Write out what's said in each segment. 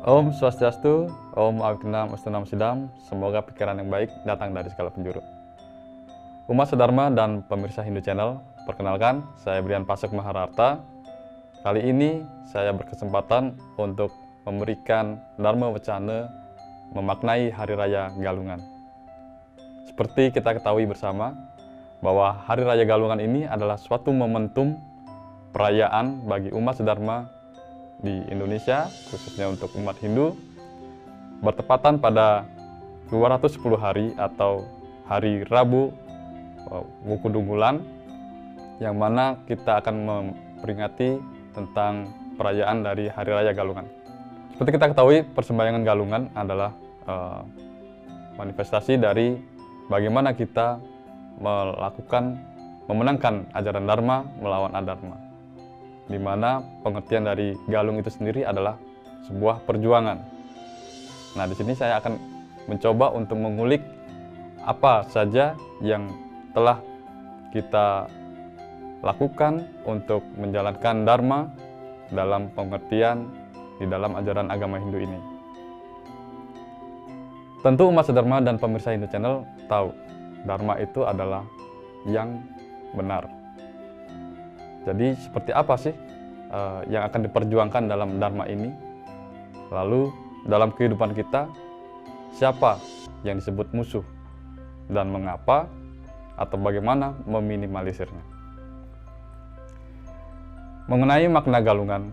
Om Swastiastu, Om Awignam Astunam Sidam, semoga pikiran yang baik datang dari segala penjuru. Umat sedharma dan pemirsa Hindu Channel, perkenalkan, saya Brian Pasek Mahararta. Kali ini saya berkesempatan untuk memberikan Dharma Wacana memaknai Hari Raya Galungan. Seperti kita ketahui bersama, bahwa Hari Raya Galungan ini adalah suatu momentum perayaan bagi umat sedharma di Indonesia, khususnya untuk umat Hindu, bertepatan pada 210 hari atau hari Rabu Wuku Dunggulan, yang mana kita akan memperingati tentang perayaan dari Hari Raya Galungan. Seperti kita ketahui, persembayangan Galungan adalah manifestasi dari bagaimana kita memenangkan ajaran Dharma melawan Adharma, di mana pengertian dari galung itu sendiri adalah sebuah perjuangan. Nah, di sini saya akan mencoba untuk mengulik apa saja yang telah kita lakukan untuk menjalankan Dharma dalam pengertian di dalam ajaran agama Hindu ini. Tentu umat sedharma dan pemirsa Hindu Channel tahu, Dharma itu adalah yang benar. Jadi seperti apa sih yang akan diperjuangkan dalam Dharma ini? Lalu dalam kehidupan kita, siapa yang disebut musuh? Dan mengapa atau bagaimana meminimalisirnya? Mengenai makna galungan,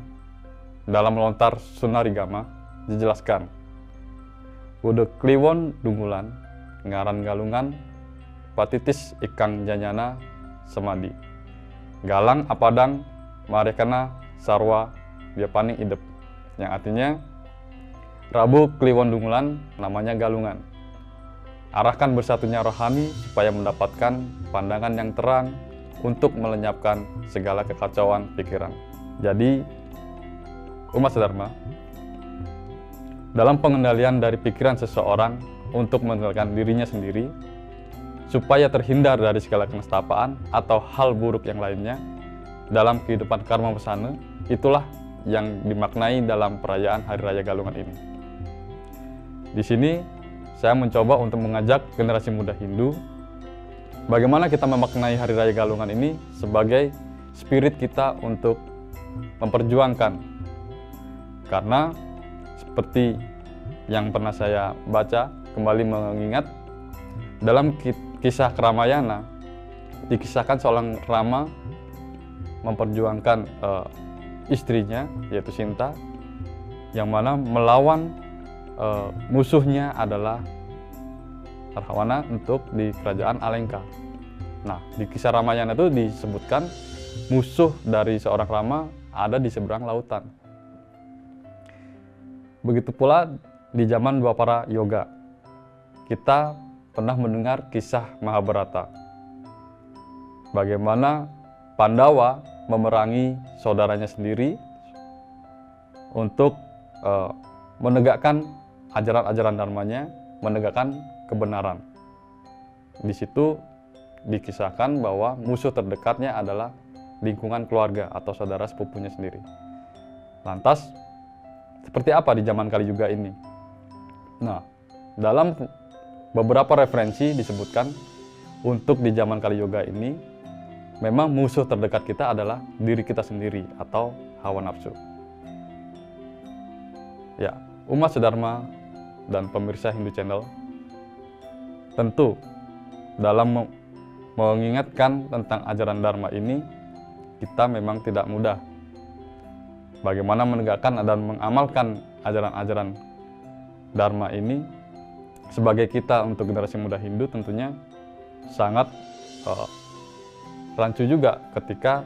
dalam lontar Sunarigama dijelaskan, Ude Kliwon Dunggulan, ngaran galungan, patitis ikang janyana semadi. Galang apadang marekana sarwa dia paning idep, yang artinya Rabu Kliwon Dunggulan namanya galungan. Arahkan bersatunya rohani supaya mendapatkan pandangan yang terang untuk melenyapkan segala kekacauan pikiran. Jadi umat sedharma, dalam pengendalian dari pikiran seseorang untuk mengendalikan dirinya sendiri supaya terhindar dari segala kenestapaan atau hal buruk yang lainnya dalam kehidupan karma wacana, itulah yang dimaknai dalam perayaan Hari Raya Galungan ini. Di sini saya mencoba untuk mengajak generasi muda Hindu bagaimana kita memaknai Hari Raya Galungan ini sebagai spirit kita untuk memperjuangkan. Karena seperti yang pernah saya baca, kembali mengingat dalam kisah Ramayana, dikisahkan seorang Rama memperjuangkan istrinya, yaitu Sinta, yang mana melawan musuhnya adalah Rawana untuk di kerajaan Alengka. Nah, di kisah Ramayana itu disebutkan musuh dari seorang Rama ada di seberang lautan. Begitu pula di zaman Dwapara Yoga, kita pernah mendengar kisah Mahabharata, bagaimana Pandawa memerangi saudaranya sendiri untuk menegakkan ajaran-ajaran dharmanya, menegakkan kebenaran. Di situ dikisahkan bahwa musuh terdekatnya adalah lingkungan keluarga atau saudara sepupunya sendiri. Lantas, seperti apa di zaman Kali Yuga ini? Nah, dalam beberapa referensi disebutkan untuk di zaman Kali Yuga ini memang musuh terdekat kita adalah diri kita sendiri atau hawa nafsu. Ya, umat sedharma dan pemirsa Hindu Channel, tentu dalam mengingatkan tentang ajaran Dharma ini, kita memang tidak mudah. Bagaimana menegakkan dan mengamalkan ajaran-ajaran Dharma ini sebagai kita untuk generasi muda Hindu tentunya sangat rancu juga ketika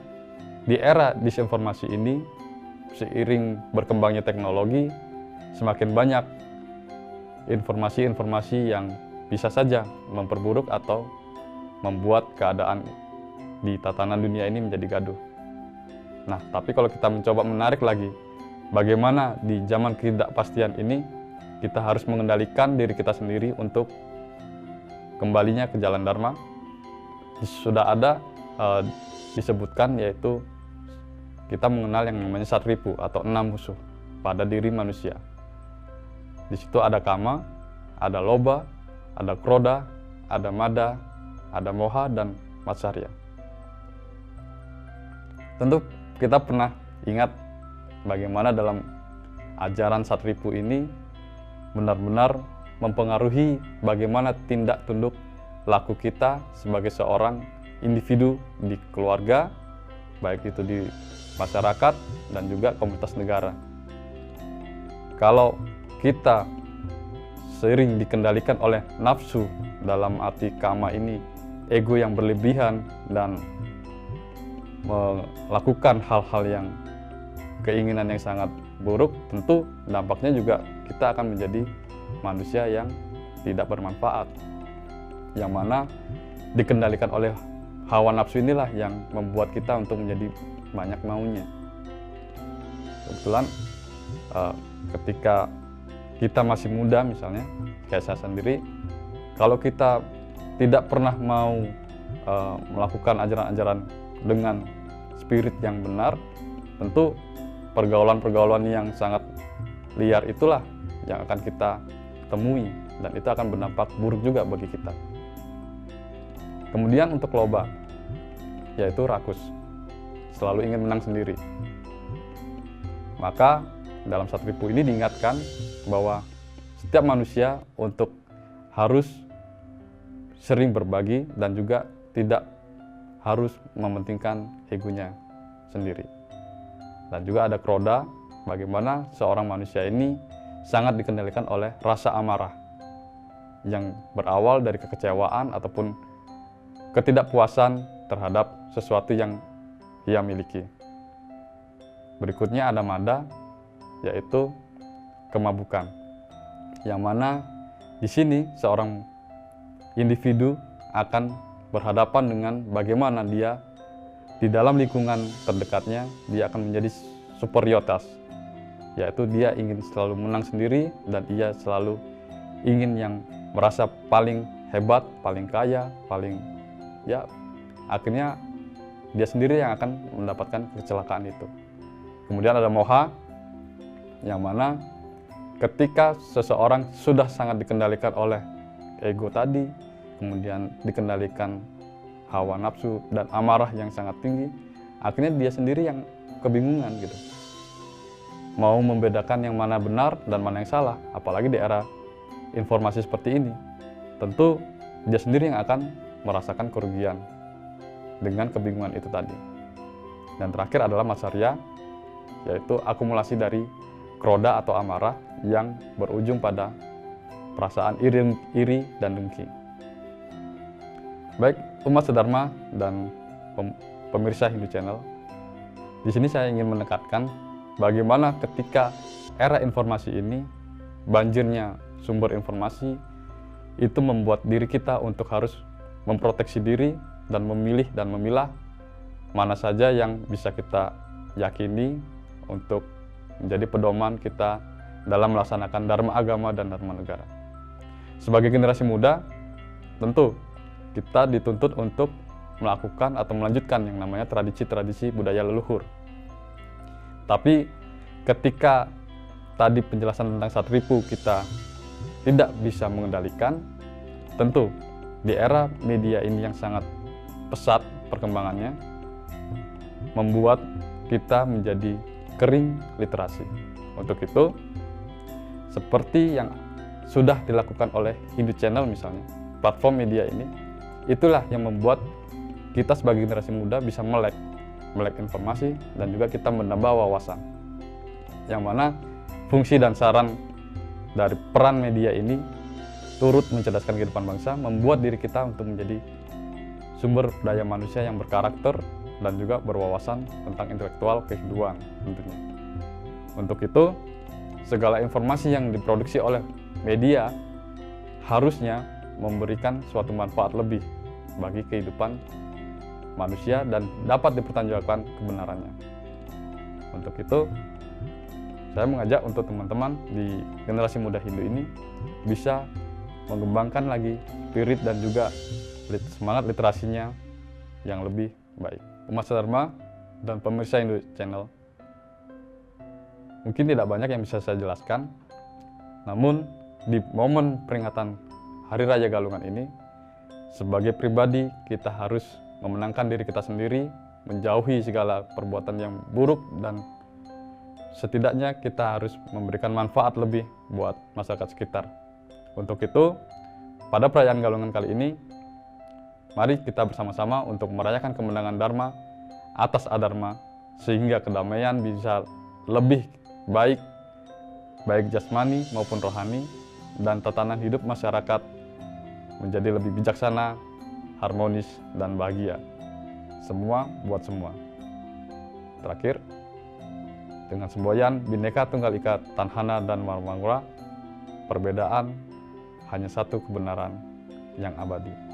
di era disinformasi ini, seiring berkembangnya teknologi, semakin banyak informasi-informasi yang bisa saja memperburuk atau membuat keadaan di tatanan dunia ini menjadi gaduh. Nah, tapi kalau kita mencoba menarik lagi, bagaimana di zaman ketidakpastian ini kita harus mengendalikan diri kita sendiri untuk kembalinya ke jalan Dharma. Sudah ada disebutkan, yaitu kita mengenal yang namanya satripu atau 6 musuh pada diri manusia. Di situ ada Kama, ada Loba, ada Kroda, ada Mada, ada Moha, dan Matsarya. Tentu kita pernah ingat bagaimana dalam ajaran Satripu ini benar-benar mempengaruhi bagaimana tindak tunduk laku kita sebagai seorang individu di keluarga, baik itu di masyarakat dan juga komunitas negara. Kalau kita sering dikendalikan oleh nafsu, dalam arti kama ini ego yang berlebihan dan melakukan hal-hal yang keinginan yang sangat buruk, tentu dampaknya juga kita akan menjadi manusia yang tidak bermanfaat, yang mana dikendalikan oleh hawa nafsu inilah yang membuat kita untuk menjadi banyak maunya. Kebetulan ketika kita masih muda misalnya, kayak saya sendiri, kalau kita tidak pernah mau melakukan ajaran-ajaran dengan spirit yang benar, tentu pergaulan-pergaulan yang sangat liar itulah yang akan kita temui, dan itu akan berdampak buruk juga bagi kita. Kemudian untuk loba, yaitu rakus, selalu ingin menang sendiri. Maka dalam Satripu ini diingatkan bahwa setiap manusia untuk harus sering berbagi dan juga tidak harus mementingkan egonya sendiri. Dan juga ada Kroda, bagaimana seorang manusia ini sangat dikendalikan oleh rasa amarah yang berawal dari kekecewaan ataupun ketidakpuasan terhadap sesuatu yang ia miliki. Berikutnya ada Mada, yaitu kemabukan, yang mana di sini seorang individu akan berhadapan dengan bagaimana dia di dalam lingkungan terdekatnya dia akan menjadi superioritas, yaitu dia ingin selalu menang sendiri dan ia selalu ingin yang merasa paling hebat, paling kaya, paling akhirnya dia sendiri yang akan mendapatkan kecelakaan itu. Kemudian ada Moha, yang mana ketika seseorang sudah sangat dikendalikan oleh ego tadi, kemudian dikendalikan hawa nafsu dan amarah yang sangat tinggi, akhirnya dia sendiri yang kebingungan gitu, mau membedakan yang mana benar dan mana yang salah. Apalagi di era informasi seperti ini, tentu dia sendiri yang akan merasakan kerugian dengan kebingungan itu tadi. Dan terakhir adalah Matsarya, yaitu akumulasi dari Kroda atau amarah yang berujung pada perasaan iri dan dengki. Baik umat sedharma dan pemirsa Hindu Channel, di sini saya ingin menekankan bagaimana ketika era informasi ini, banjirnya sumber informasi, itu membuat diri kita untuk harus memproteksi diri dan memilih dan memilah mana saja yang bisa kita yakini untuk menjadi pedoman kita dalam melaksanakan dharma agama dan dharma negara. Sebagai generasi muda, tentu kita dituntut untuk melakukan atau melanjutkan yang namanya tradisi-tradisi budaya leluhur. Tapi ketika tadi penjelasan tentang Satripu kita tidak bisa mengendalikan, tentu di era media ini yang sangat pesat perkembangannya, membuat kita menjadi kering literasi. Untuk itu, seperti yang sudah dilakukan oleh Hindu Channel misalnya, platform media ini, itulah yang membuat kita sebagai generasi muda bisa melek informasi dan juga kita menambah wawasan. Yang mana fungsi dan saran dari peran media ini turut mencerdaskan kehidupan bangsa, membuat diri kita untuk menjadi sumber daya manusia yang berkarakter dan juga berwawasan tentang intelektual kehidupan tentunya. Untuk itu, segala informasi yang diproduksi oleh media harusnya memberikan suatu manfaat lebih bagi kehidupan manusia dan dapat dipertanggungjawabkan kebenarannya. Untuk itu, saya mengajak untuk teman-teman di generasi muda Hindu ini bisa mengembangkan lagi spirit dan juga semangat literasinya yang lebih baik. Umat sedharma dan pemirsa Hindu Channel, mungkin tidak banyak yang bisa saya jelaskan, Namun, di momen peringatan Hari Raya Galungan ini, sebagai pribadi kita harus memenangkan diri kita sendiri, menjauhi segala perbuatan yang buruk, dan setidaknya kita harus memberikan manfaat lebih buat masyarakat sekitar. Untuk itu, pada perayaan Galungan kali ini, mari kita bersama-sama untuk merayakan kemenangan Dharma atas Adharma, sehingga kedamaian bisa lebih baik, baik jasmani maupun rohani, dan tatanan hidup masyarakat menjadi lebih bijaksana, harmonis, dan bahagia. Semua buat semua. Terakhir, dengan semboyan Bhinneka Tunggal Ika Tanhana dan Dharma, perbedaan hanya satu kebenaran yang abadi.